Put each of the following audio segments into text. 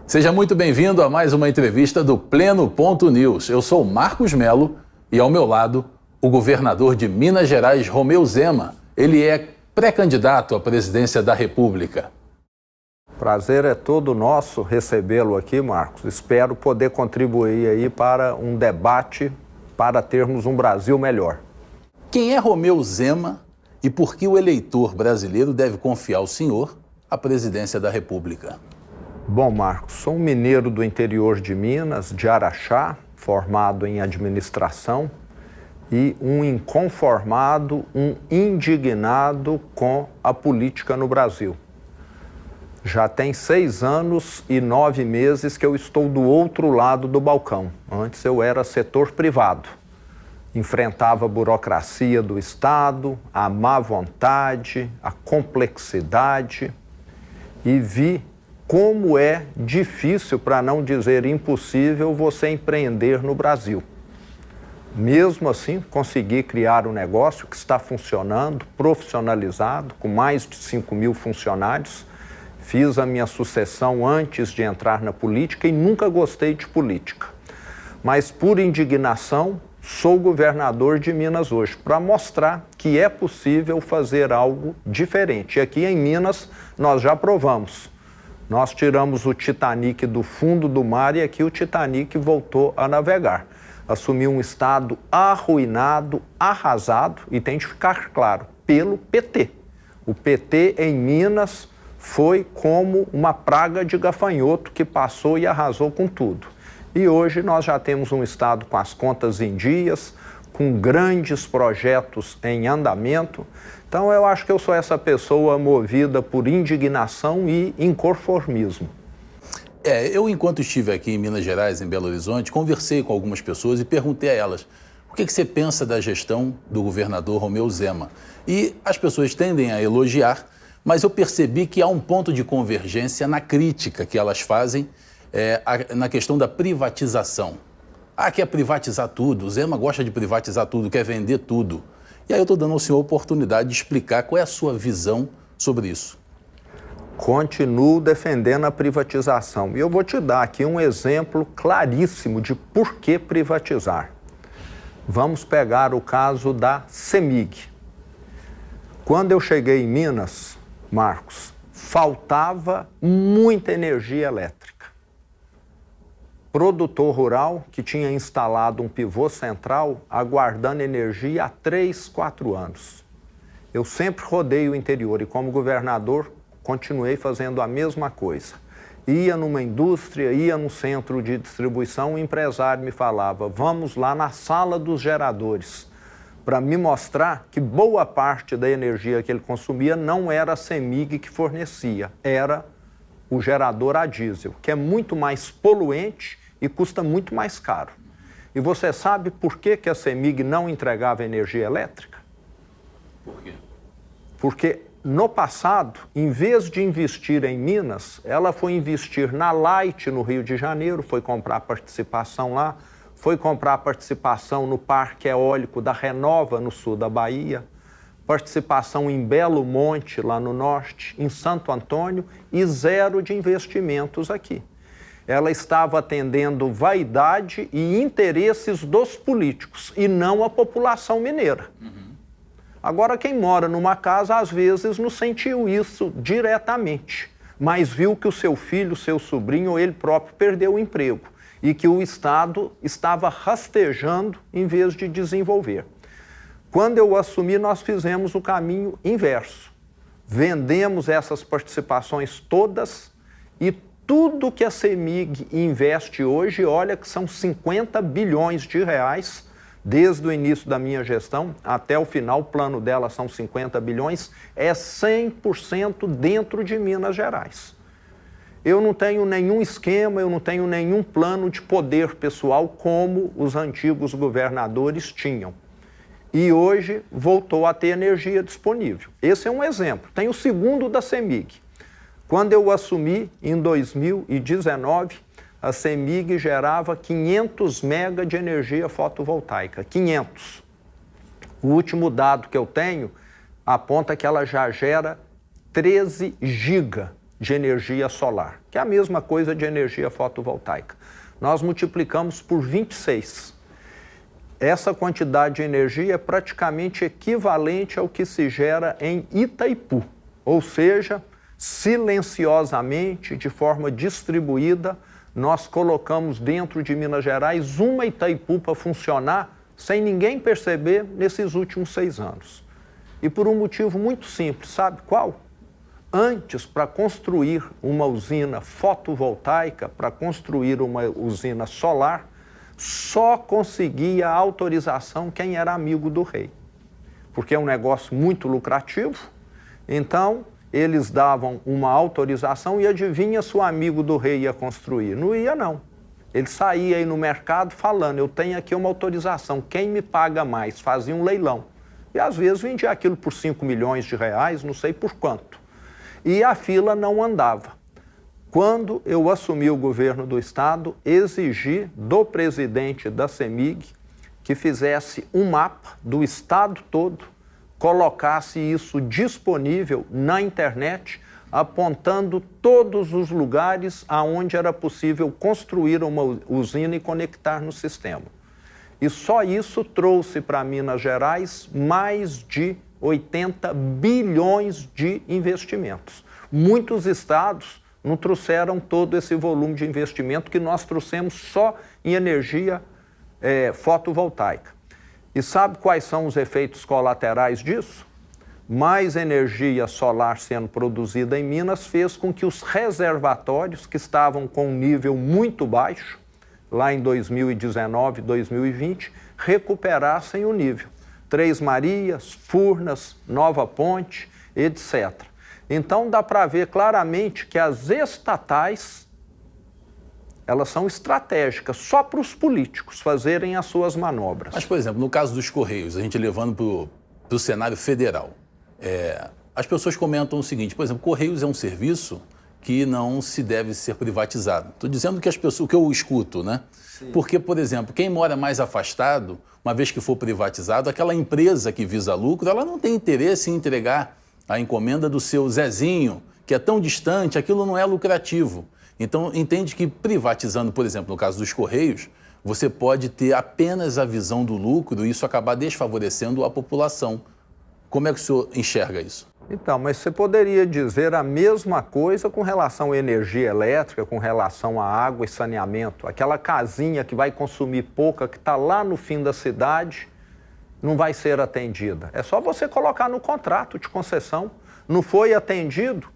Seja muito bem-vindo a mais uma entrevista do Pleno Ponto News. Eu sou Marcos Melo e ao meu lado o governador de Minas Gerais, Romeu Zema. Ele é pré-candidato à presidência da República. Prazer é todo nosso recebê-lo aqui, Marcos. Espero poder contribuir aí para um debate para termos um Brasil melhor. Quem é Romeu Zema e por que o eleitor brasileiro deve confiar ao senhor à presidência da República? Bom, Marcos, sou um mineiro do interior de Minas, de Araxá, formado em administração e um inconformado, um indignado com a política no Brasil. Já tem 6 anos e 9 meses que eu estou do outro lado do balcão. Antes eu era setor privado. Enfrentava a burocracia do Estado, a má vontade, a complexidade e vi como é difícil, para não dizer impossível, você empreender no Brasil. Mesmo assim, consegui criar um negócio que está funcionando, profissionalizado, com mais de 5.000 funcionários. Fiz a minha sucessão antes de entrar na política e nunca gostei de política. Mas, por indignação, sou governador de Minas hoje, para mostrar que é possível fazer algo diferente. E aqui em Minas, nós já provamos. Nós tiramos o Titanic do fundo do mar e aqui o Titanic voltou a navegar. Assumiu um estado arruinado, arrasado, e tem de ficar claro, pelo PT. O PT em Minas foi como uma praga de gafanhoto que passou e arrasou com tudo. E hoje nós já temos um estado com as contas em dias, com grandes projetos em andamento. Então eu acho que eu sou essa pessoa movida por indignação e inconformismo. Eu, enquanto estive aqui em Minas Gerais, em Belo Horizonte, conversei com algumas pessoas e perguntei a elas o que você pensa da gestão do governador Romeu Zema. E as pessoas tendem a elogiar, mas eu percebi que há um ponto de convergência na crítica que elas fazem na questão da privatização. Quer privatizar tudo, o Zema gosta de privatizar tudo, quer vender tudo. E aí eu estou dando ao senhor a oportunidade de explicar qual é a sua visão sobre isso. Continuo defendendo a privatização. E eu vou te dar aqui um exemplo claríssimo de por que privatizar. Vamos pegar o caso da CEMIG. Quando eu cheguei em Minas, Marcos, faltava muita energia elétrica. Produtor rural que tinha instalado um pivô central aguardando energia há 3, 4 anos. Eu sempre rodei o interior e, como governador, continuei fazendo a mesma coisa. Ia numa indústria, ia num centro de distribuição, o empresário me falava, vamos lá na sala dos geradores, para me mostrar que boa parte da energia que ele consumia não era a CEMIG que fornecia, era o gerador a diesel, que é muito mais poluente e custa muito mais caro. E você sabe por que a CEMIG não entregava energia elétrica? Por quê? Porque no passado, em vez de investir em Minas, ela foi investir na Light no Rio de Janeiro, foi comprar participação lá, foi comprar participação no Parque Eólico da Renova, no sul da Bahia, participação em Belo Monte, lá no norte, em Santo Antônio, e zero de investimentos aqui. Ela estava atendendo vaidade e interesses dos políticos, e não a população mineira. Agora, quem mora numa casa, às vezes, não sentiu isso diretamente, mas viu que o seu filho, seu sobrinho ou ele próprio perdeu o emprego e que o Estado estava rastejando em vez de desenvolver. Quando eu assumi, nós fizemos o caminho inverso. Vendemos essas participações todas e tudo que a CEMIG investe hoje, olha que são 50 bilhões de reais, desde o início da minha gestão até o final, o plano dela são 50 bilhões, é 100% dentro de Minas Gerais. Eu não tenho nenhum esquema, eu não tenho nenhum plano de poder pessoal como os antigos governadores tinham. E hoje voltou a ter energia disponível. Esse é um exemplo. Tem o segundo da CEMIG. Quando eu assumi, em 2019, a CEMIG gerava 500 mega de energia fotovoltaica, 500. O último dado que eu tenho aponta que ela já gera 13 giga de energia solar, que é a mesma coisa de energia fotovoltaica. Nós multiplicamos por 26. Essa quantidade de energia é praticamente equivalente ao que se gera em Itaipu, ou seja, silenciosamente, de forma distribuída, nós colocamos dentro de Minas Gerais uma Itaipu para funcionar sem ninguém perceber nesses últimos 6 anos. E por um motivo muito simples, sabe qual? Antes, para construir uma usina fotovoltaica, para construir uma usina solar, só conseguia a autorização quem era amigo do rei. Porque é um negócio muito lucrativo, então eles davam uma autorização e adivinha se o amigo do rei ia construir? Não ia, não. Ele saía aí no mercado falando, eu tenho aqui uma autorização, quem me paga mais? Fazia um leilão. E às vezes vendia aquilo por 5 milhões de reais, não sei por quanto. E a fila não andava. Quando eu assumi o governo do estado, exigi do presidente da CEMIG que fizesse um mapa do estado todo, colocasse isso disponível na internet, apontando todos os lugares aonde era possível construir uma usina e conectar no sistema. E só isso trouxe para Minas Gerais mais de 80 bilhões de investimentos. Muitos estados não trouxeram todo esse volume de investimento que nós trouxemos só em energia fotovoltaica. E sabe quais são os efeitos colaterais disso? Mais energia solar sendo produzida em Minas fez com que os reservatórios, que estavam com um nível muito baixo, lá em 2019, 2020, recuperassem o nível. Três Marias, Furnas, Nova Ponte, etc. Então dá para ver claramente que as estatais, elas são estratégicas só para os políticos fazerem as suas manobras. Mas, por exemplo, no caso dos Correios, a gente levando para o cenário federal, as pessoas comentam o seguinte, por exemplo, Correios é um serviço que não se deve ser privatizado. Estou dizendo que as pessoas, o que eu escuto, né? Sim. Porque, por exemplo, quem mora mais afastado, uma vez que for privatizado, aquela empresa que visa lucro, ela não tem interesse em entregar a encomenda do seu Zezinho, que é tão distante, aquilo não é lucrativo. Então, entende que privatizando, por exemplo, no caso dos Correios, você pode ter apenas a visão do lucro e isso acabar desfavorecendo a população. Como é que o senhor enxerga isso? Então, mas você poderia dizer a mesma coisa com relação à energia elétrica, com relação à água e saneamento. Aquela casinha que vai consumir pouca, que está lá no fim da cidade, não vai ser atendida. É só você colocar no contrato de concessão. Não foi atendido,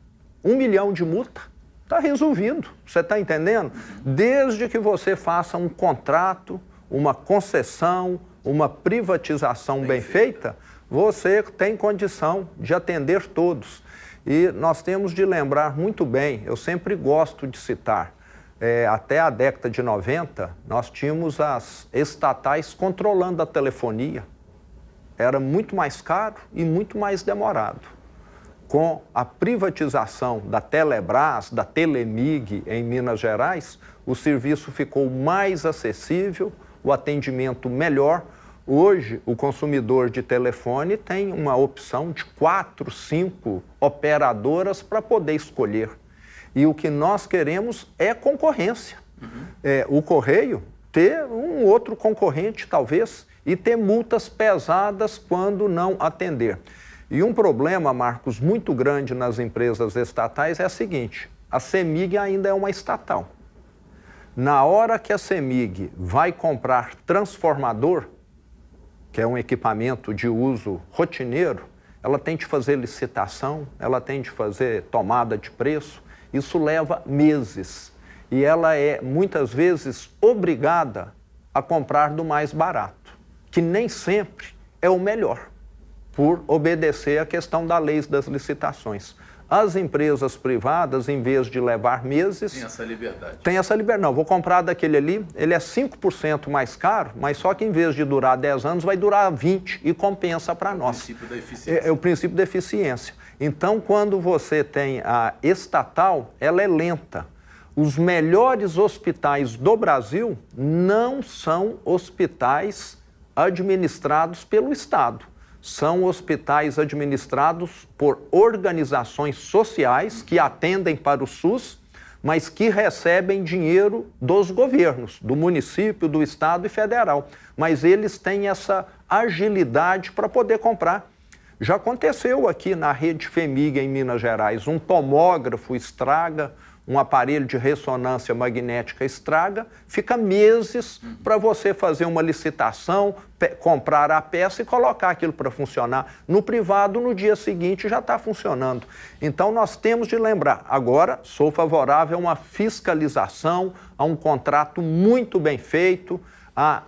1 milhão de multa. Está resolvido, você está entendendo? Desde que você faça um contrato, uma concessão, uma privatização bem feita, você tem condição de atender todos. E nós temos de lembrar muito bem, eu sempre gosto de citar, até a década de 90, nós tínhamos as estatais controlando a telefonia. Era muito mais caro e muito mais demorado. Com a privatização da Telebrás, da Telemig em Minas Gerais, o serviço ficou mais acessível, o atendimento melhor. Hoje, o consumidor de telefone tem uma opção de 4, 5 operadoras para poder escolher. E o que nós queremos é concorrência. O Correio ter um outro concorrente, talvez, e ter multas pesadas quando não atender. E um problema, Marcos, muito grande nas empresas estatais é o seguinte, a CEMIG ainda é uma estatal. Na hora que a CEMIG vai comprar transformador, que é um equipamento de uso rotineiro, ela tem de fazer licitação, ela tem de fazer tomada de preço, isso leva meses. E ela é, muitas vezes, obrigada a comprar do mais barato, que nem sempre é o melhor, por obedecer à questão da lei das licitações. As empresas privadas, em vez de levar meses... Tem essa liberdade. Tem essa liberdade. Não, vou comprar daquele ali, ele é 5% mais caro, mas só que em vez de durar 10 anos, vai durar 20 e compensa para nós. O princípio da eficiência. É o princípio da eficiência. Então, quando você tem a estatal, ela é lenta. Os melhores hospitais do Brasil não são hospitais administrados pelo Estado. são hospitais administrados por organizações sociais que atendem para o SUS, mas que recebem dinheiro dos governos, do município, do estado e federal. Mas eles têm essa agilidade para poder comprar. Já aconteceu aqui na rede FHEMIG em Minas Gerais, um tomógrafo estraga, um aparelho de ressonância magnética estraga, fica meses para você fazer uma licitação, comprar a peça e colocar aquilo para funcionar. No privado, no dia seguinte, já está funcionando. Então, nós temos de lembrar, agora, sou favorável a uma fiscalização, a um contrato muito bem feito, a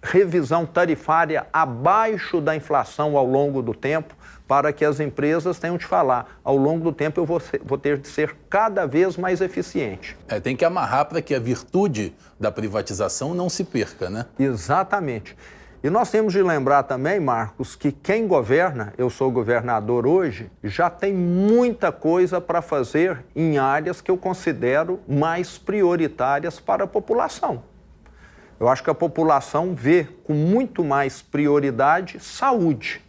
revisão tarifária abaixo da inflação ao longo do tempo, para que as empresas tenham de falar, ao longo do tempo eu vou ter de ser cada vez mais eficiente. Tem que amarrar para que a virtude da privatização não se perca, né? Exatamente. E nós temos de lembrar também, Marcos, que quem governa, eu sou governador hoje, já tem muita coisa para fazer em áreas que eu considero mais prioritárias para a população. Eu acho que a população vê com muito mais prioridade saúde.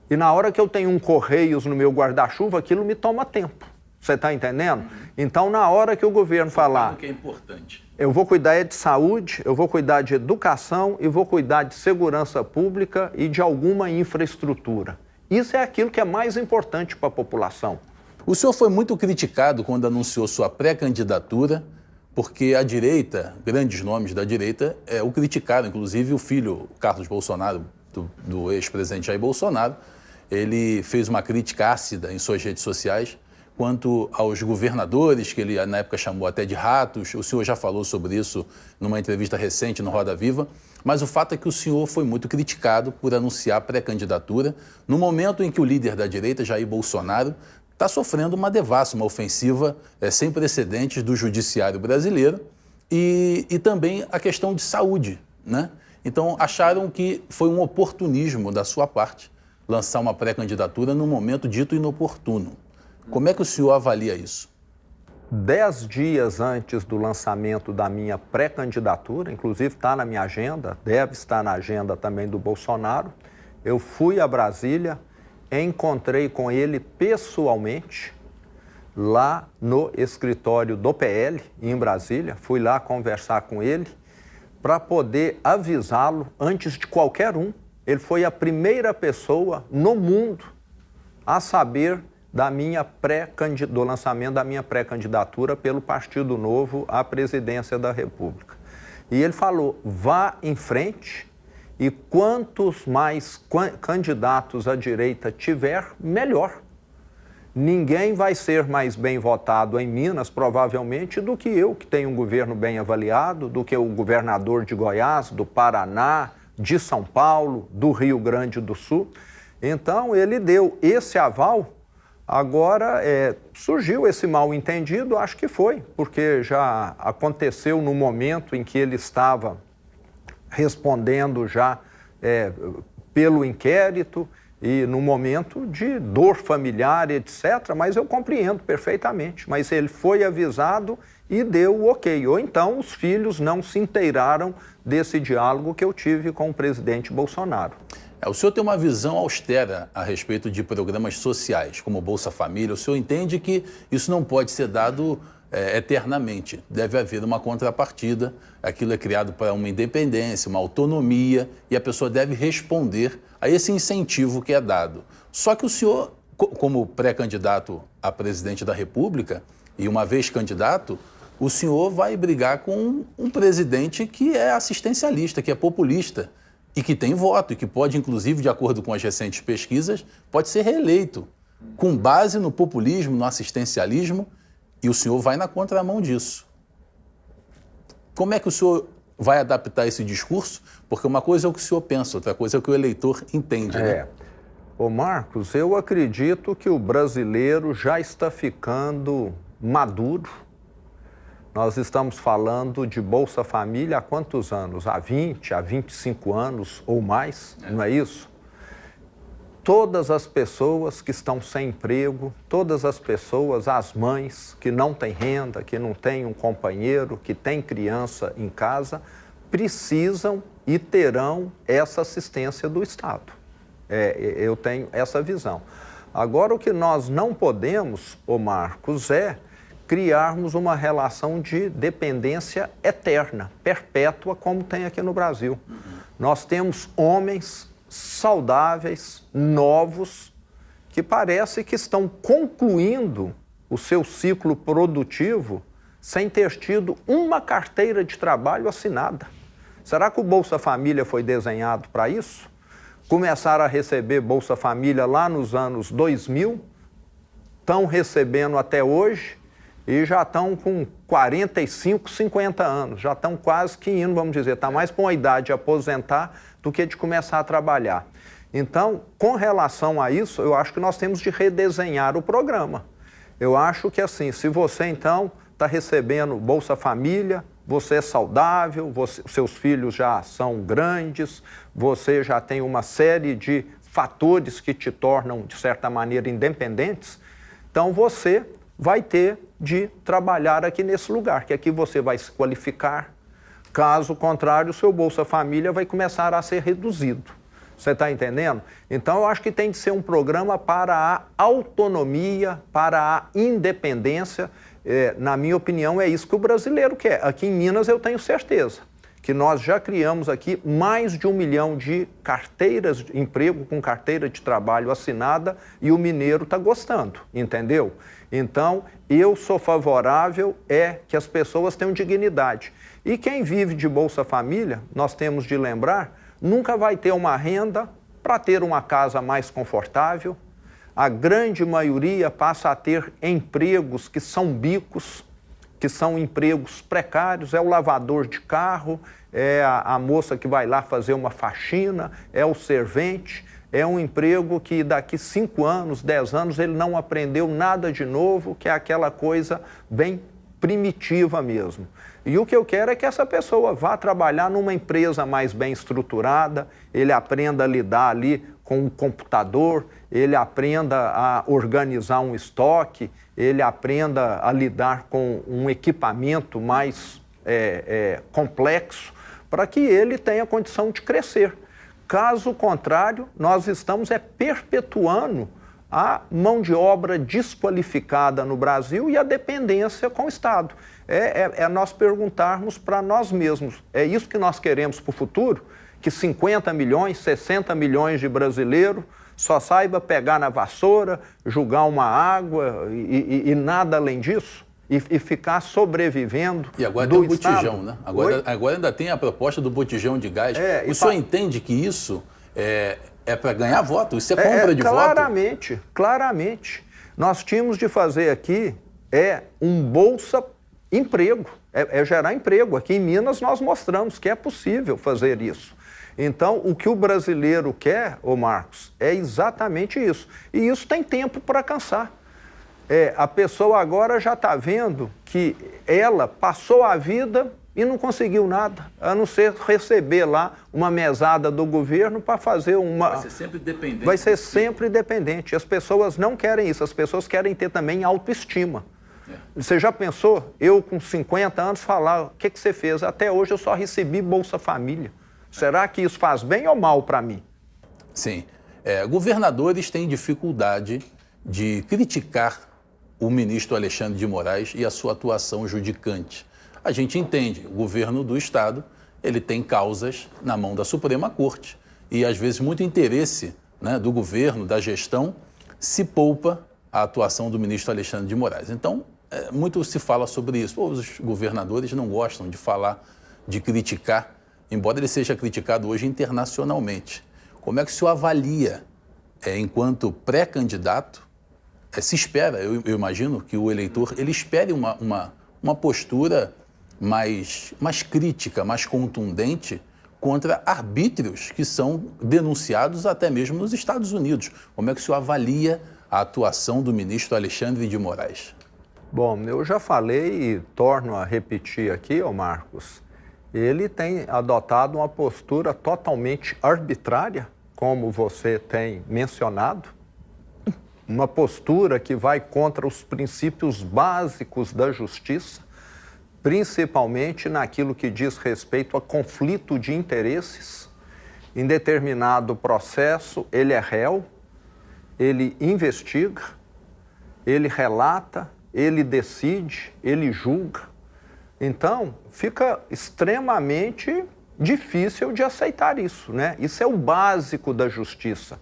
E na hora que eu tenho um Correios no meu guarda-chuva, aquilo me toma tempo. Você está entendendo? Então, na hora que o governo falar... que é importante. Eu vou cuidar de saúde, eu vou cuidar de educação e vou cuidar de segurança pública e de alguma infraestrutura. Isso é aquilo que é mais importante para a população. O senhor foi muito criticado quando anunciou sua pré-candidatura, porque a direita, grandes nomes da direita, o criticaram, inclusive o filho, Carlos Bolsonaro, do ex-presidente Jair Bolsonaro. Ele fez uma crítica ácida em suas redes sociais quanto aos governadores, que ele na época chamou até de ratos. O senhor já falou sobre isso numa entrevista recente no Roda Viva, mas o fato é que o senhor foi muito criticado por anunciar pré-candidatura no momento em que o líder da direita, Jair Bolsonaro, está sofrendo uma devassa, uma ofensiva sem precedentes do judiciário brasileiro e também a questão de saúde, né? Então, acharam que foi um oportunismo da sua parte lançar uma pré-candidatura num momento dito inoportuno. Como é que o senhor avalia isso? 10 dias antes do lançamento da minha pré-candidatura, inclusive está na minha agenda, deve estar na agenda também do Bolsonaro, eu fui a Brasília, encontrei com ele pessoalmente, lá no escritório do PL, em Brasília, fui lá conversar com ele, para poder avisá-lo antes de qualquer um. Ele foi a primeira pessoa no mundo a saber do lançamento da minha pré-candidatura pelo Partido Novo à presidência da República. E ele falou, vá em frente e quantos mais candidatos à direita tiver, melhor. Ninguém vai ser mais bem votado em Minas, provavelmente, do que eu, que tenho um governo bem avaliado, do que o governador de Goiás, do Paraná, de São Paulo, do Rio Grande do Sul. Então, ele deu esse aval. Agora, surgiu esse mal-entendido, acho que foi, porque já aconteceu no momento em que ele estava respondendo já pelo inquérito, e no momento de dor familiar, etc., mas eu compreendo perfeitamente. Mas ele foi avisado e deu o ok. Ou então os filhos não se inteiraram desse diálogo que eu tive com o presidente Bolsonaro. O senhor tem uma visão austera a respeito de programas sociais, como Bolsa Família. O senhor entende que isso não pode ser dado eternamente. Deve haver uma contrapartida. Aquilo é criado para uma independência, uma autonomia, e a pessoa deve responder a esse incentivo que é dado. Só que o senhor, como pré-candidato a presidente da República, e uma vez candidato, o senhor vai brigar com um presidente que é assistencialista, que é populista, e que tem voto, e que pode, inclusive, de acordo com as recentes pesquisas, pode ser reeleito, com base no populismo, no assistencialismo, e o senhor vai na contramão disso. Como é que o senhor vai adaptar esse discurso? Porque uma coisa é o que o senhor pensa, outra coisa é o que o eleitor entende, né? Ô Marcos, eu acredito que o brasileiro já está ficando maduro. Nós estamos falando de Bolsa Família há quantos anos? Há 20, há 25 anos ou mais, não é isso? Todas as pessoas que estão sem emprego, todas as pessoas, as mães que não têm renda, que não têm um companheiro, que têm criança em casa, precisam e terão essa assistência do Estado. Eu tenho essa visão. Agora, o que nós não podemos, ô Marcos, é criarmos uma relação de dependência eterna, perpétua, como tem aqui no Brasil. Nós temos homens saudáveis, novos, que parece que estão concluindo o seu ciclo produtivo sem ter tido uma carteira de trabalho assinada. Será que o Bolsa Família foi desenhado para isso? Começaram a receber Bolsa Família lá nos anos 2000, estão recebendo até hoje e já estão com 45, 50 anos, já estão quase que indo, vamos dizer, está mais para uma idade de aposentar do que de começar a trabalhar. Então, com relação a isso, eu acho que nós temos de redesenhar o programa. Eu acho que assim, se você então está recebendo Bolsa Família, você é saudável, seus filhos já são grandes, você já tem uma série de fatores que te tornam, de certa maneira, independentes, então você vai ter de trabalhar aqui nesse lugar, que aqui você vai se qualificar. Caso contrário, o seu Bolsa Família vai começar a ser reduzido. Você está entendendo? Então, eu acho que tem de ser um programa para a autonomia, para a independência. Na minha opinião, é isso que o brasileiro quer. Aqui em Minas, eu tenho certeza que nós já criamos aqui mais de 1 milhão de carteiras de emprego com carteira de trabalho assinada e o mineiro está gostando, entendeu? Então, eu sou favorável que as pessoas tenham dignidade. E quem vive de Bolsa Família, nós temos de lembrar, nunca vai ter uma renda para ter uma casa mais confortável. A grande maioria passa a ter empregos que são bicos, que são empregos precários, é o lavador de carro, é a moça que vai lá fazer uma faxina, é o servente, é um emprego que daqui 5 anos, 10 anos, ele não aprendeu nada de novo, que é aquela coisa bem primitiva mesmo. E o que eu quero é que essa pessoa vá trabalhar numa empresa mais bem estruturada, ele aprenda a lidar ali com um computador, ele aprenda a organizar um estoque, ele aprenda a lidar com um equipamento mais complexo, para que ele tenha condição de crescer. Caso contrário, nós estamos perpetuando a mão de obra desqualificada no Brasil e a dependência com o Estado. Nós perguntarmos para nós mesmos, é isso que nós queremos para o futuro? Que 50 milhões, 60 milhões de brasileiros só saiba pegar na vassoura, jogar uma água e nada além disso? E ficar sobrevivendo E agora tem o botijão, né? Agora ainda tem a proposta do botijão de gás. O senhor entende que isso é para ganhar voto? Isso é compra de voto? Claramente. Nós tínhamos de fazer aqui um Bolsa Emprego, gerar emprego. Aqui em Minas nós mostramos que é possível fazer isso. Então, o que o brasileiro quer, ô Marcos, é exatamente isso. E isso tem tempo para cansar. A pessoa agora já está vendo que ela passou a vida e não conseguiu nada, a não ser receber lá uma mesada do governo para fazer uma... Vai ser sempre dependente. Vai ser sempre dependente. As pessoas não querem isso, as pessoas querem ter também autoestima. Você já pensou, eu com 50 anos falar, o que você fez? Até hoje eu só recebi Bolsa Família. Será que isso faz bem ou mal para mim? Sim. Governadores têm dificuldade de criticar o ministro Alexandre de Moraes e a sua atuação judicante. A gente entende, o governo do Estado, ele tem causas na mão da Suprema Corte e, às vezes, muito interesse, né, do governo, da gestão, se poupa a atuação do ministro Alexandre de Moraes. Então, muito se fala sobre isso. Os governadores não gostam de falar, de criticar, embora ele seja criticado hoje internacionalmente. Como é que o senhor avalia, enquanto pré-candidato, se espera, eu imagino que o eleitor, ele espere uma postura mais crítica, mais contundente contra arbítrios que são denunciados até mesmo nos Estados Unidos. Como é que o senhor avalia a atuação do ministro Alexandre de Moraes? Bom, eu já falei e torno a repetir aqui, Marcos, ele tem adotado uma postura totalmente arbitrária, como você tem mencionado, uma postura que vai contra os princípios básicos da justiça, principalmente naquilo que diz respeito a conflito de interesses. em determinado processo, ele é réu, ele investiga, ele relata, ele decide, ele julga. Então, fica extremamente difícil de aceitar isso, né? Isso é o básico da justiça.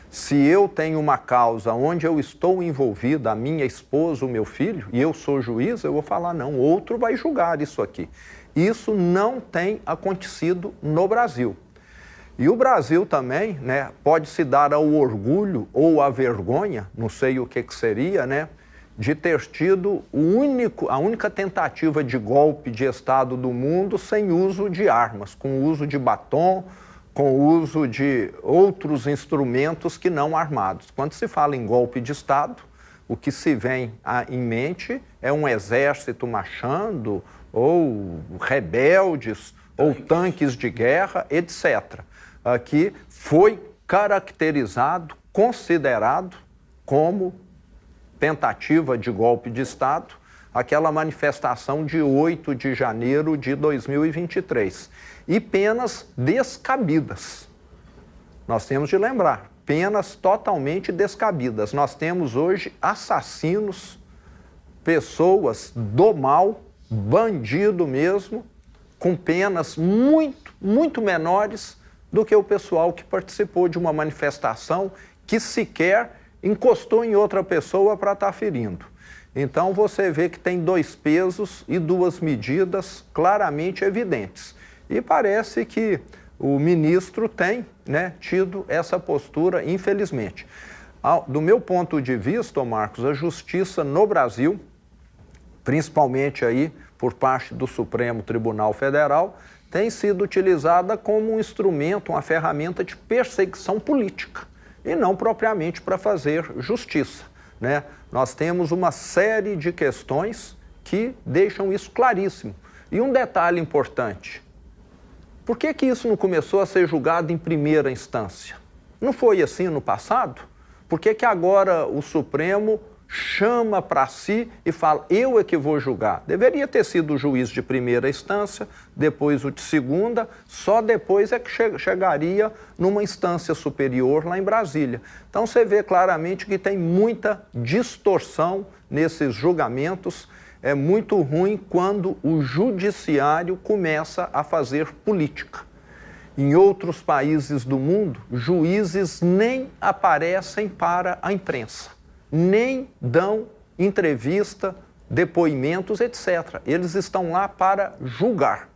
Se eu tenho uma causa onde eu estou envolvido, a minha esposa, o meu filho, e eu sou juiz, eu vou falar, não, outro vai julgar isso aqui. Isso não tem acontecido no Brasil. E o Brasil também, né, pode se dar ao orgulho ou à vergonha, não sei o que seria, né, de ter tido a única tentativa de golpe de Estado do mundo sem uso de armas, com uso de batom, com uso de outros instrumentos que não armados. Quando se fala em golpe de Estado, o que se vem em mente é um exército marchando, ou rebeldes, ou tanques de guerra, etc. Que foi caracterizado, considerado como tentativa de golpe de Estado, aquela manifestação de 8 de janeiro de 2023. E penas descabidas. Nós temos de lembrar, penas totalmente descabidas. Nós temos hoje assassinos, pessoas do mal, bandido mesmo, com penas muito menores do que o pessoal que participou de uma manifestação que sequer encostou em outra pessoa para estar ferindo. Então você vê que tem dois pesos e duas medidas claramente evidentes. E parece que o ministro tem, né, tido essa postura, infelizmente. Do meu ponto de vista, Marcos, a justiça no Brasil, principalmente aí por parte do Supremo Tribunal Federal, tem sido utilizada como um instrumento, uma ferramenta de perseguição política, e não propriamente para fazer justiça, né? Nós temos uma série de questões que deixam isso claríssimo. E um detalhe importante, por que isso não começou a ser julgado em primeira instância? Não foi assim no passado? Por que agora o Supremo chama para si e fala, eu é que vou julgar? Deveria ter sido o juiz de primeira instância, depois o de segunda, só depois é que chegaria numa instância superior lá em Brasília. Então você vê claramente que tem muita distorção nesses julgamentos. É muito ruim quando o judiciário começa a fazer política. Em outros países do mundo, juízes nem aparecem para a imprensa, nem dão entrevista, depoimentos, etc. Eles estão lá para julgar.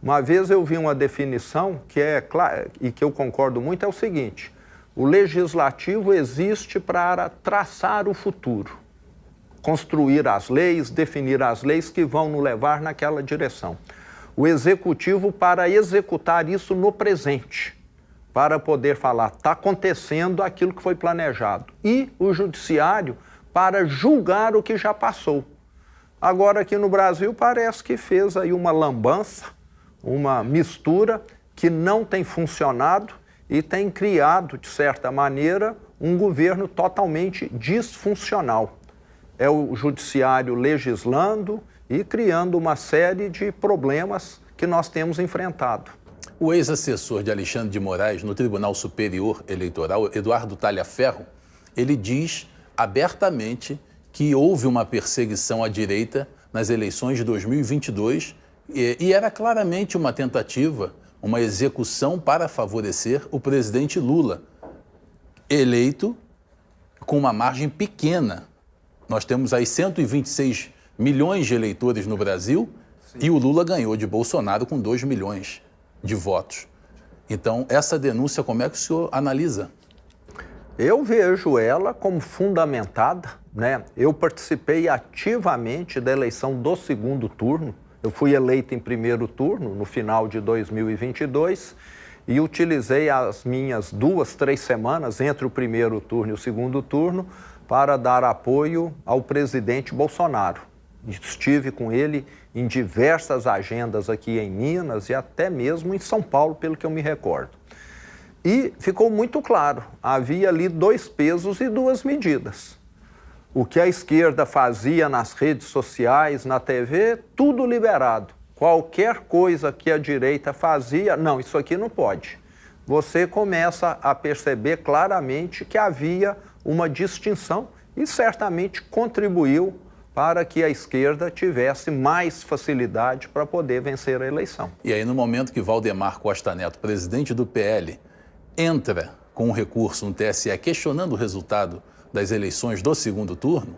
Uma vez eu vi uma definição que é clara e que eu concordo muito, é o seguinte: o legislativo existe para traçar o futuro, construir as leis, definir as leis que vão nos levar naquela direção. O executivo para executar isso no presente, para poder falar, está acontecendo aquilo que foi planejado. E o judiciário para julgar o que já passou. Agora aqui no Brasil parece que fez aí uma lambança, uma mistura que não tem funcionado e tem criado, de certa maneira, um governo totalmente disfuncional. É o judiciário legislando e criando uma série de problemas que nós temos enfrentado. O ex-assessor de Alexandre de Moraes no Tribunal Superior Eleitoral, Eduardo Talhaferro, ele diz abertamente que houve uma perseguição à direita nas eleições de 2022 e era claramente uma tentativa, uma execução para favorecer o presidente Lula, eleito com uma margem pequena. Nós temos aí 126 milhões de eleitores no Brasil. Sim. E o Lula ganhou de Bolsonaro com 2 milhões de votos. Então, essa denúncia, como é que o senhor analisa? Eu vejo ela como fundamentada, né? Eu participei ativamente da eleição do segundo turno. Eu fui eleito em primeiro turno, no final de 2022, e utilizei as minhas 2, 3 semanas entre o primeiro turno e o segundo turno para dar apoio ao presidente Bolsonaro. Estive com ele em diversas agendas aqui em Minas e até mesmo em São Paulo, pelo que eu me recordo. E ficou muito claro, havia ali 2 pesos e 2 medidas. O que a esquerda fazia nas redes sociais, na TV, tudo liberado. Qualquer coisa que a direita fazia, não, isso aqui não pode. você começa a perceber claramente que havia uma distinção e certamente contribuiu para que a esquerda tivesse mais facilidade para poder vencer a eleição. E aí, no momento que Valdemar Costa Neto, presidente do PL, entra com um recurso no TSE questionando o resultado das eleições do segundo turno,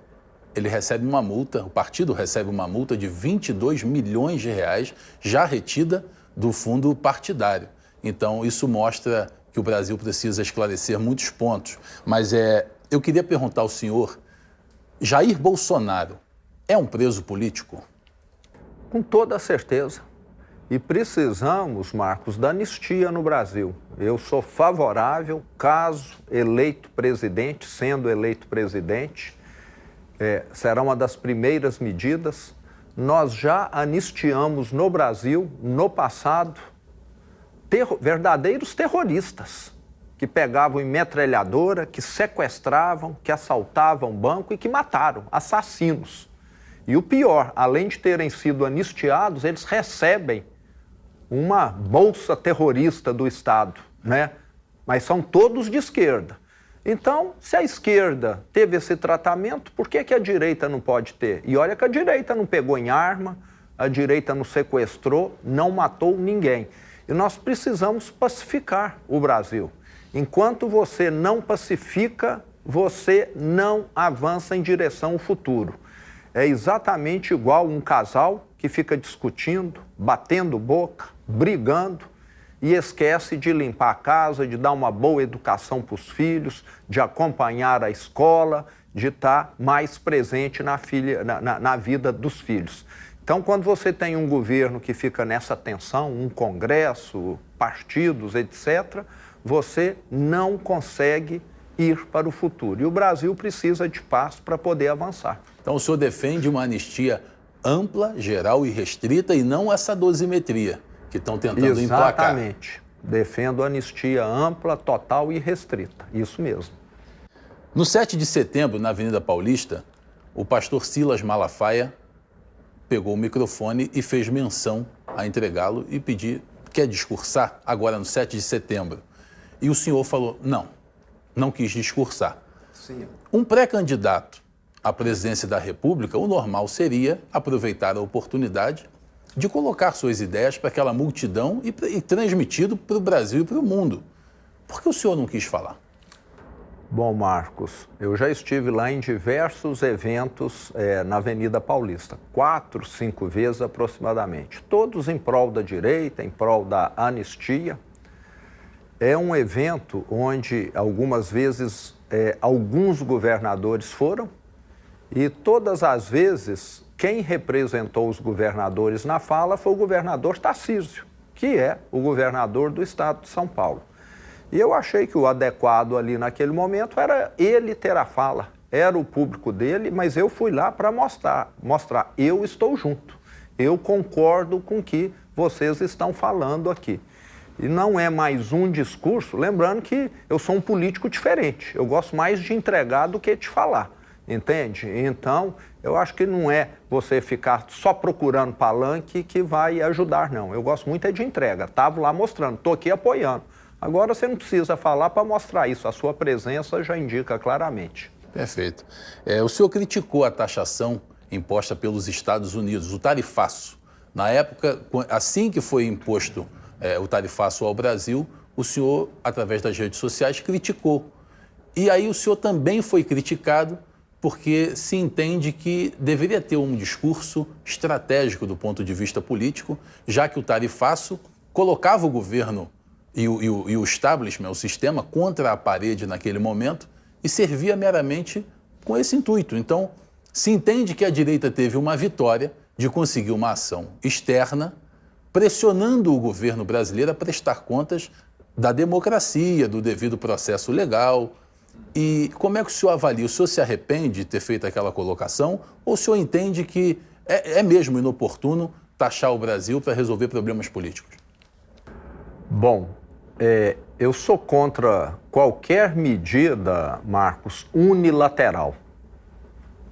ele recebe uma multa, o partido recebe uma multa de 22 milhões de reais já retida do fundo partidário. Então, isso mostra que o Brasil precisa esclarecer muitos pontos. Mas eu queria perguntar ao senhor, Jair Bolsonaro é um preso político? Com toda certeza. E precisamos, Marcos, da anistia no Brasil. Eu sou favorável, caso eleito presidente, sendo eleito presidente, será uma das primeiras medidas. Nós já anistiamos no Brasil, no passado, verdadeiros terroristas que pegavam em metralhadora, que sequestravam, que assaltavam banco e que mataram, assassinos. E o pior, além de terem sido anistiados, eles recebem uma bolsa terrorista do Estado, né? Mas são todos de esquerda. Então, se a esquerda teve esse tratamento, por que a direita não pode ter? E olha que a direita não pegou em arma, a direita não sequestrou, não matou ninguém. E nós precisamos pacificar o Brasil. Enquanto você não pacifica, você não avança em direção ao futuro. É exatamente igual um casal que fica discutindo, batendo boca, brigando e esquece de limpar a casa, de dar uma boa educação para os filhos, de acompanhar a escola, de estar mais presente na vida dos filhos. Então, quando você tem um governo que fica nessa tensão, um congresso, partidos, etc., você não consegue ir para o futuro. E o Brasil precisa de paz para poder avançar. Então, o senhor defende uma anistia ampla, geral e restrita e não essa dosimetria que estão tentando emplacar. Exatamente. Defendo a anistia ampla, total e restrita. Isso mesmo. No 7 de setembro, na Avenida Paulista, o pastor Silas Malafaia pegou o microfone e fez menção a entregá-lo e pedir, quer discursar agora no 7 de setembro? E o senhor falou, não quis discursar. Sim. Um pré-candidato à presidência da República, o normal seria aproveitar a oportunidade de colocar suas ideias para aquela multidão e transmitido para o Brasil e para o mundo. Por que o senhor não quis falar? Bom, Marcos, eu já estive lá em diversos eventos na Avenida Paulista, 4, 5 vezes aproximadamente, todos em prol da direita, em prol da anistia. É um evento onde algumas vezes alguns governadores foram e todas as vezes quem representou os governadores na fala foi o governador Tarcísio, que é o governador do estado de São Paulo. E eu achei que o adequado ali naquele momento era ele ter a fala, era o público dele, mas eu fui lá para mostrar, eu estou junto, eu concordo com o que vocês estão falando aqui. E não é mais um discurso, lembrando que eu sou um político diferente, eu gosto mais de entregar do que de falar, entende? Então, eu acho que não é você ficar só procurando palanque que vai ajudar, não. Eu gosto muito de entrega, estava lá mostrando, estou aqui apoiando. Agora você não precisa falar para mostrar isso, a sua presença já indica claramente. Perfeito. O senhor criticou a taxação imposta pelos Estados Unidos, o tarifaço. Na época, assim que foi imposto o tarifaço ao Brasil, o senhor, através das redes sociais, criticou. E aí o senhor também foi criticado porque se entende que deveria ter um discurso estratégico do ponto de vista político, já que o tarifaço colocava o governo e o establishment, o sistema, contra a parede naquele momento e servia meramente com esse intuito. Então, se entende que a direita teve uma vitória de conseguir uma ação externa, pressionando o governo brasileiro a prestar contas da democracia, do devido processo legal. E como é que o senhor avalia? O senhor se arrepende de ter feito aquela colocação ou o senhor entende que é mesmo inoportuno taxar o Brasil para resolver problemas políticos? Bom, eu sou contra qualquer medida, Marcos, unilateral.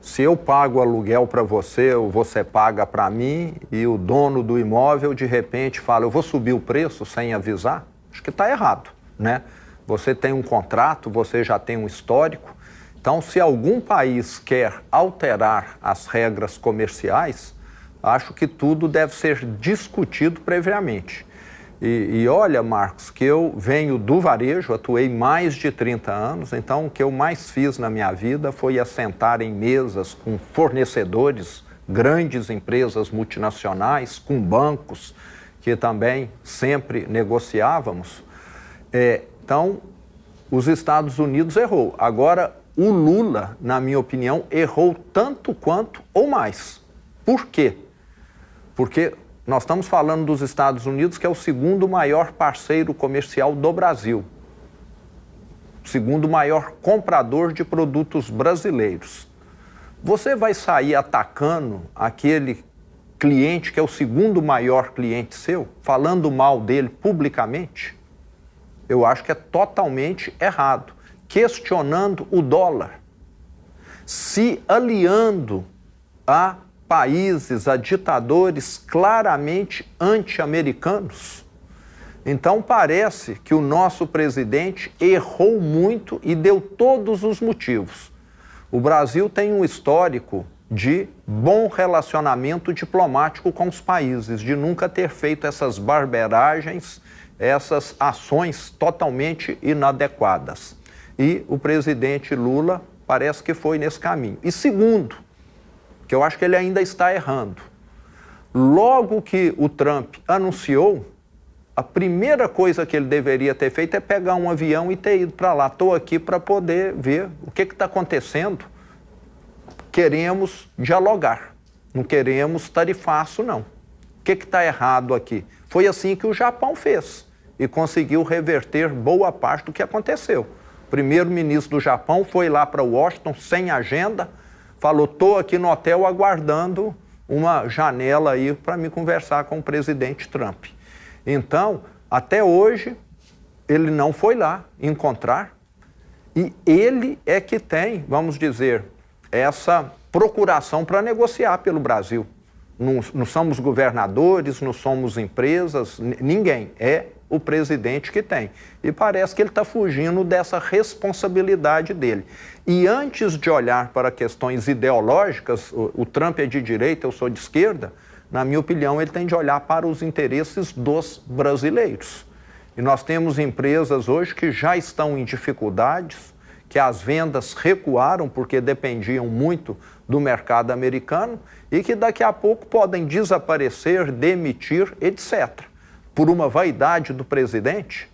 Se eu pago aluguel para você ou você paga para mim e o dono do imóvel de repente fala, eu vou subir o preço sem avisar, acho que está errado. né? Você tem um contrato, você já tem um histórico. Então, se algum país quer alterar as regras comerciais, acho que tudo deve ser discutido previamente. E olha, Marcos, que eu venho do varejo, atuei mais de 30 anos, então o que eu mais fiz na minha vida foi assentar em mesas com fornecedores, grandes empresas multinacionais, com bancos, que também sempre negociávamos. Então, os Estados Unidos errou. Agora, o Lula, na minha opinião, errou tanto quanto ou mais. Por quê? Porque nós estamos falando dos Estados Unidos, que é o segundo maior parceiro comercial do Brasil. Segundo maior comprador de produtos brasileiros. Você vai sair atacando aquele cliente que é o segundo maior cliente seu, falando mal dele publicamente? Eu acho que é totalmente errado. Questionando o dólar. Se aliando a países, a ditadores claramente anti-americanos. Então parece que o nosso presidente errou muito e deu todos os motivos. O Brasil tem um histórico de bom relacionamento diplomático com os países, de nunca ter feito essas barberagens, essas ações totalmente inadequadas. E o presidente Lula parece que foi nesse caminho. E segundo, que eu acho que ele ainda está errando. Logo que o Trump anunciou, a primeira coisa que ele deveria ter feito é pegar um avião e ter ido para lá. Estou aqui para poder ver o que está acontecendo. Queremos dialogar, não queremos tarifaço, não. O que está errado aqui? Foi assim que o Japão fez e conseguiu reverter boa parte do que aconteceu. O primeiro-ministro do Japão foi lá para Washington sem agenda, falou, estou aqui no hotel aguardando uma janela aí para me conversar com o presidente Trump. Então, até hoje, ele não foi lá encontrar e ele é que tem, vamos dizer, essa procuração para negociar pelo Brasil. Não somos governadores, não somos empresas, ninguém. É o presidente que tem. E parece que ele está fugindo dessa responsabilidade dele. E antes de olhar para questões ideológicas, o Trump é de direita, eu sou de esquerda, na minha opinião, ele tem de olhar para os interesses dos brasileiros. E nós temos empresas hoje que já estão em dificuldades, que as vendas recuaram porque dependiam muito do mercado americano e que daqui a pouco podem desaparecer, demitir, etc. Por uma vaidade do presidente.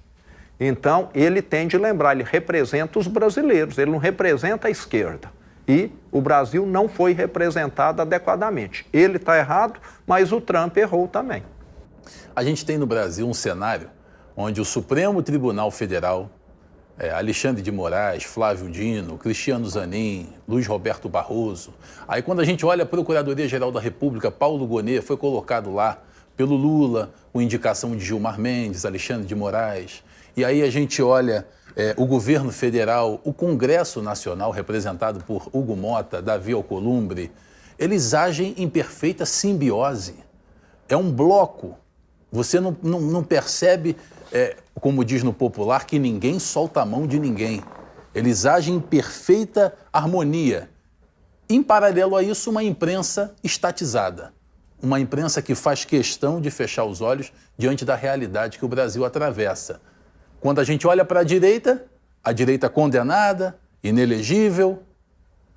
Então, ele tem de lembrar, ele representa os brasileiros, ele não representa a esquerda. E o Brasil não foi representado adequadamente. Ele está errado, mas o Trump errou também. A gente tem no Brasil um cenário onde o Supremo Tribunal Federal, Alexandre de Moraes, Flávio Dino, Cristiano Zanin, Luiz Roberto Barroso. Aí quando a gente olha a Procuradoria-Geral da República, Paulo Gonet foi colocado lá pelo Lula, com indicação de Gilmar Mendes, Alexandre de Moraes. E aí a gente olha o governo federal, o Congresso Nacional, representado por Hugo Mota, Davi Alcolumbre, eles agem em perfeita simbiose. É um bloco. Você não percebe, como diz no popular, que ninguém solta a mão de ninguém. Eles agem em perfeita harmonia. Em paralelo a isso, uma imprensa estatizada. Uma imprensa que faz questão de fechar os olhos diante da realidade que o Brasil atravessa. Quando a gente olha para a direita condenada, inelegível.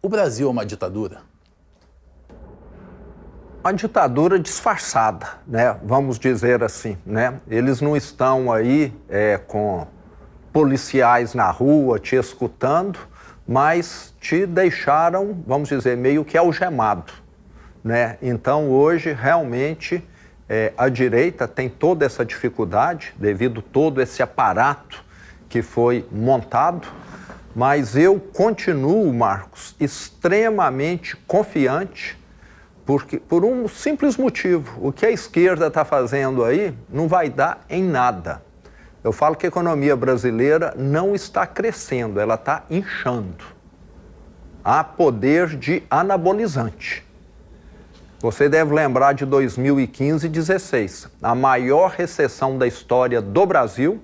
O Brasil é uma ditadura. Uma ditadura disfarçada, né? Vamos dizer assim, né? Eles não estão aí com policiais na rua te escutando, mas te deixaram, vamos dizer, meio que algemado, né? Então, hoje, realmente, a direita tem toda essa dificuldade, devido a todo esse aparato que foi montado, mas eu continuo, Marcos, extremamente confiante, porque, por um simples motivo, o que a esquerda está fazendo aí não vai dar em nada. Eu falo que a economia brasileira não está crescendo, ela está inchando. Há poder de anabolizante. Você deve lembrar de 2015 e 2016, a maior recessão da história do Brasil,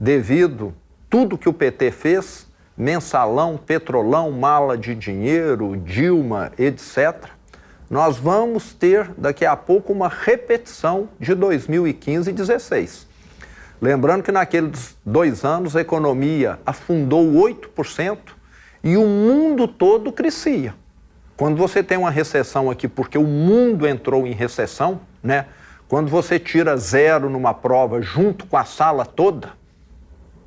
devido tudo que o PT fez, mensalão, petrolão, mala de dinheiro, Dilma, etc., nós vamos ter daqui a pouco uma repetição de 2015 e 2016. Lembrando que naqueles 2 anos a economia afundou 8% e o mundo todo crescia. Quando você tem uma recessão aqui, porque o mundo entrou em recessão, né? Quando você tira 0 numa prova junto com a sala toda,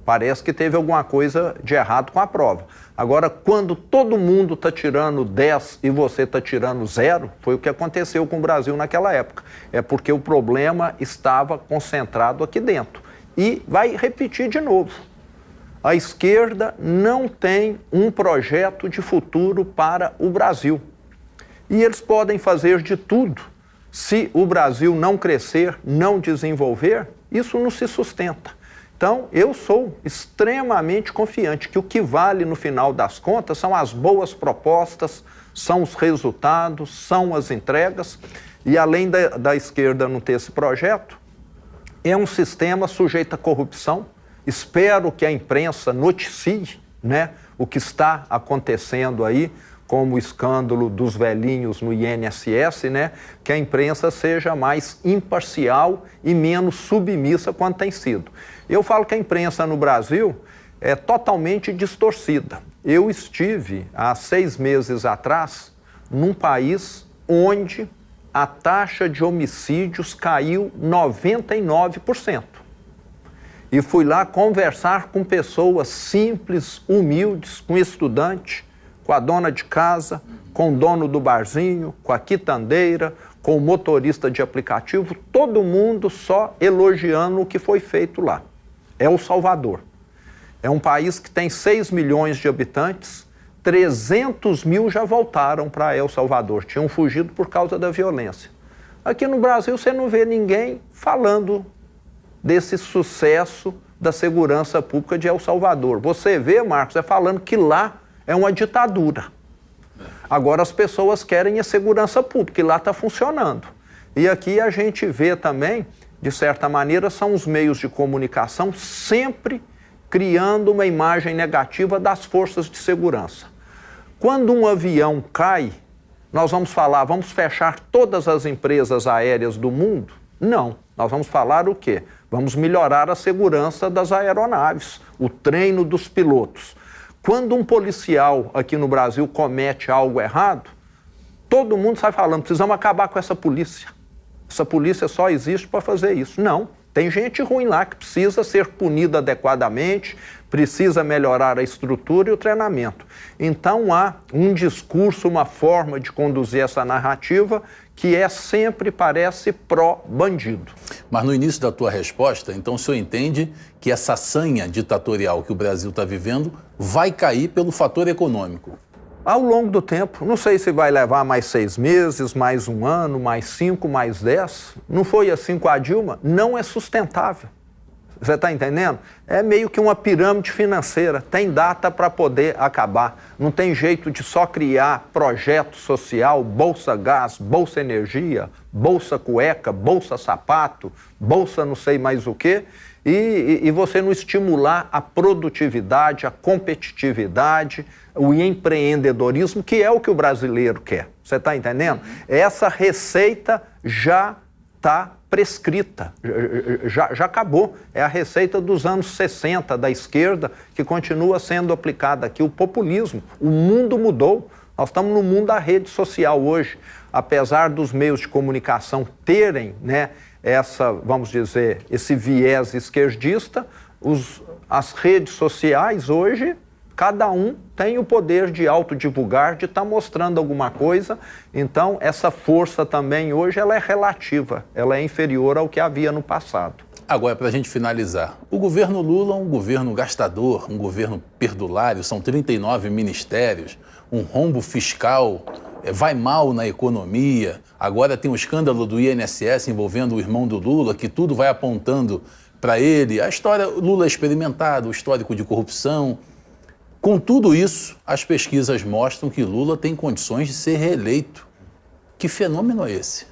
parece que teve alguma coisa de errado com a prova. Agora, quando todo mundo está tirando 10 e você está tirando 0, foi o que aconteceu com o Brasil naquela época. É porque o problema estava concentrado aqui dentro. E vai repetir de novo. A esquerda não tem um projeto de futuro para o Brasil. E eles podem fazer de tudo. Se o Brasil não crescer, não desenvolver, isso não se sustenta. Então, eu sou extremamente confiante que o que vale no final das contas são as boas propostas, são os resultados, são as entregas. E além da esquerda não ter esse projeto, é um sistema sujeito à corrupção. Espero que a imprensa noticie, né, o que está acontecendo aí, como o escândalo dos velhinhos no INSS, né, que a imprensa seja mais imparcial e menos submissa quanto tem sido. Eu falo que a imprensa no Brasil é totalmente distorcida. Eu estive, há 6 meses atrás, num país onde a taxa de homicídios caiu 99%. E fui lá conversar com pessoas simples, humildes, com estudante, com a dona de casa, com o dono do barzinho, com a quitandeira, com o motorista de aplicativo, todo mundo só elogiando o que foi feito lá. É El Salvador. É um país que tem 6 milhões de habitantes, 300 mil já voltaram para El Salvador, tinham fugido por causa da violência. Aqui no Brasil você não vê ninguém falando desse sucesso da segurança pública de El Salvador. Você vê, Marcos, falando que lá é uma ditadura. Agora as pessoas querem a segurança pública e lá está funcionando. E aqui a gente vê também, de certa maneira, são os meios de comunicação sempre criando uma imagem negativa das forças de segurança. Quando um avião cai, nós vamos falar, vamos fechar todas as empresas aéreas do mundo? Não. Nós vamos falar o quê? Vamos melhorar a segurança das aeronaves, o treino dos pilotos. Quando um policial aqui no Brasil comete algo errado, todo mundo sai falando, precisamos acabar com essa polícia. Essa polícia só existe para fazer isso. Não, tem gente ruim lá que precisa ser punida adequadamente, precisa melhorar a estrutura e o treinamento. Então há um discurso, uma forma de conduzir essa narrativa que sempre parece pró-bandido. Mas no início da tua resposta, então o senhor entende que essa sanha ditatorial que o Brasil está vivendo vai cair pelo fator econômico? Ao longo do tempo, não sei se vai levar mais 6 meses, mais 1 ano, mais 5, mais 10. Não foi assim com a Dilma? Não é sustentável. Você está entendendo? É meio que uma pirâmide financeira. Tem data para poder acabar. Não tem jeito de só criar projeto social, Bolsa Gás, Bolsa Energia, Bolsa Cueca, Bolsa Sapato, Bolsa não sei mais o quê, e você não estimular a produtividade, a competitividade, o empreendedorismo, que é o que o brasileiro quer. Você está entendendo? Essa receita já está prescrita, já acabou. É a receita dos anos 60 da esquerda que continua sendo aplicada aqui, o populismo. O mundo mudou, nós estamos no mundo da rede social hoje. Apesar dos meios de comunicação terem, né, vamos dizer, esse viés esquerdista, as redes sociais hoje, cada um tem o poder de autodivulgar, de estar mostrando alguma coisa. Então, essa força também hoje ela é relativa, ela é inferior ao que havia no passado. Agora, para a gente finalizar, o governo Lula é um governo gastador, um governo perdulário, são 39 ministérios, um rombo fiscal, vai mal na economia, agora tem um escândalo do INSS envolvendo o irmão do Lula, que tudo vai apontando para ele. A história, Lula é experimentado, o histórico de corrupção. Com tudo isso, as pesquisas mostram que Lula tem condições de ser reeleito. Que fenômeno é esse?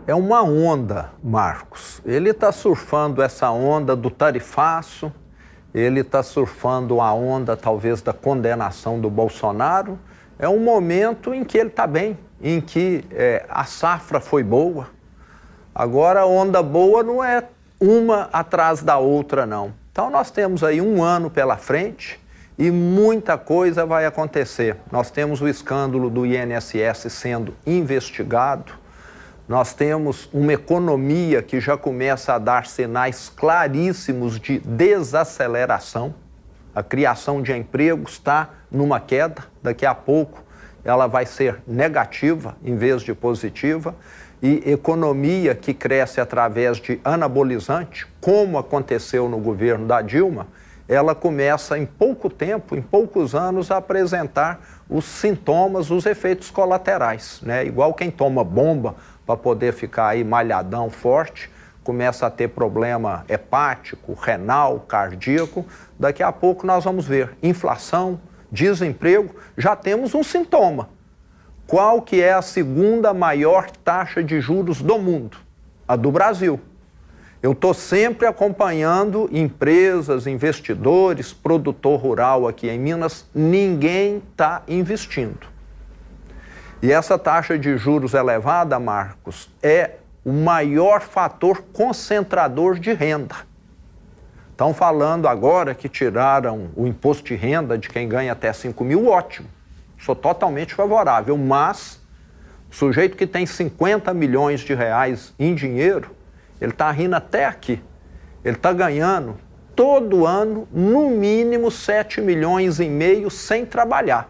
É uma onda, Marcos. Ele está surfando essa onda do tarifaço, ele está surfando a onda, talvez, da condenação do Bolsonaro. É um momento em que ele está bem, em que a safra foi boa. Agora, a onda boa não é uma atrás da outra, não. Então, nós temos aí um ano pela frente e muita coisa vai acontecer. Nós temos o escândalo do INSS sendo investigado. Nós temos uma economia que já começa a dar sinais claríssimos de desaceleração. A criação de empregos está numa queda. Daqui a pouco ela vai ser negativa em vez de positiva. E economia que cresce através de anabolizante, como aconteceu no governo da Dilma, ela começa em pouco tempo, em poucos anos, a apresentar os sintomas, os efeitos colaterais, né? Igual quem toma bomba para poder ficar aí malhadão, forte, começa a ter problema hepático, renal, cardíaco. Daqui a pouco nós vamos ver inflação, desemprego, já temos um sintoma. Qual que é a segunda maior taxa de juros do mundo? A do Brasil. Eu estou sempre acompanhando empresas, investidores, produtor rural aqui em Minas, ninguém está investindo. E essa taxa de juros elevada, Marcos, é o maior fator concentrador de renda. Estão falando agora que tiraram o imposto de renda de quem ganha até 5 mil, ótimo. Sou totalmente favorável, mas o sujeito que tem 50 milhões de reais em dinheiro, ele está rindo até aqui. Ele está ganhando todo ano, no mínimo, 7 milhões e meio sem trabalhar.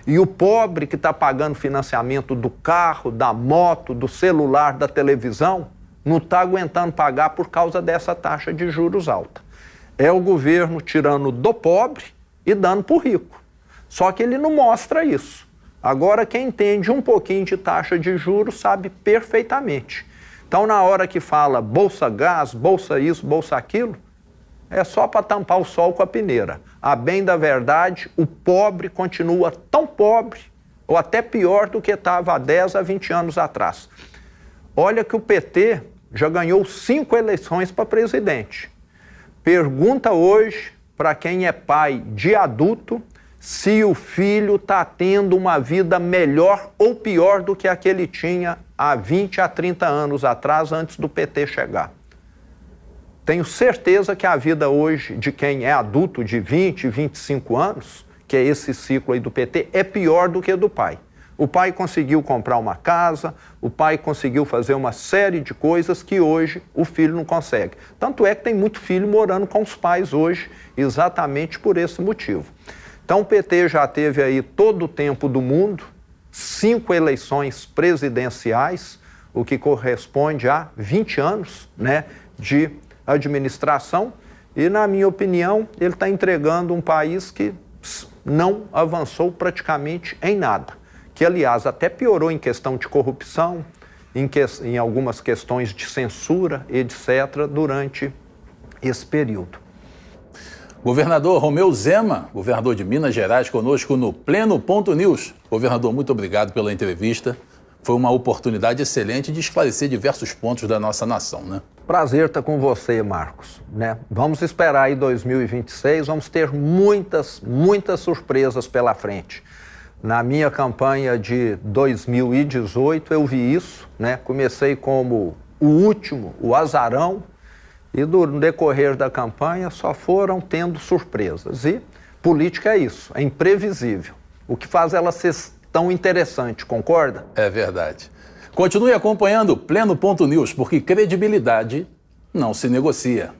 E o pobre que está pagando financiamento do carro, da moto, do celular, da televisão, não está aguentando pagar por causa dessa taxa de juros alta. É o governo tirando do pobre e dando para o rico. Só que ele não mostra isso. Agora, quem entende um pouquinho de taxa de juros sabe perfeitamente. Então, na hora que fala bolsa gás, bolsa isso, bolsa aquilo, é só para tampar o sol com a peneira. A bem da verdade, o pobre continua tão pobre, ou até pior do que estava há 10 a 20 anos atrás. Olha que o PT já ganhou 5 eleições para presidente. Pergunta hoje para quem é pai de adulto se o filho está tendo uma vida melhor ou pior do que a que ele tinha há 20 a 30 anos atrás, antes do PT chegar. Tenho certeza que a vida hoje de quem é adulto de 20, 25 anos, que é esse ciclo aí do PT, é pior do que a do pai. O pai conseguiu comprar uma casa, o pai conseguiu fazer uma série de coisas que hoje o filho não consegue. Tanto é que tem muito filho morando com os pais hoje, exatamente por esse motivo. Então o PT já teve aí todo o tempo do mundo, 5 eleições presidenciais, o que corresponde a 20 anos, né, de administração, e, na minha opinião, ele está entregando um país que não avançou praticamente em nada, que, aliás, até piorou em questão de corrupção, em algumas questões de censura, etc., durante esse período. Governador Romeu Zema, governador de Minas Gerais, conosco no Pleno Ponto News. Governador, muito obrigado pela entrevista. Foi uma oportunidade excelente de esclarecer diversos pontos da nossa nação, né? Prazer estar com você, Marcos, né? Vamos esperar aí 2026, vamos ter muitas surpresas pela frente. Na minha campanha de 2018 eu vi isso, né? Comecei como o último, o azarão, e no decorrer da campanha só foram tendo surpresas. E política é isso, é imprevisível. O que faz ela ser tão interessante, concorda? É verdade. Continue acompanhando o Pleno Ponto News, porque credibilidade não se negocia.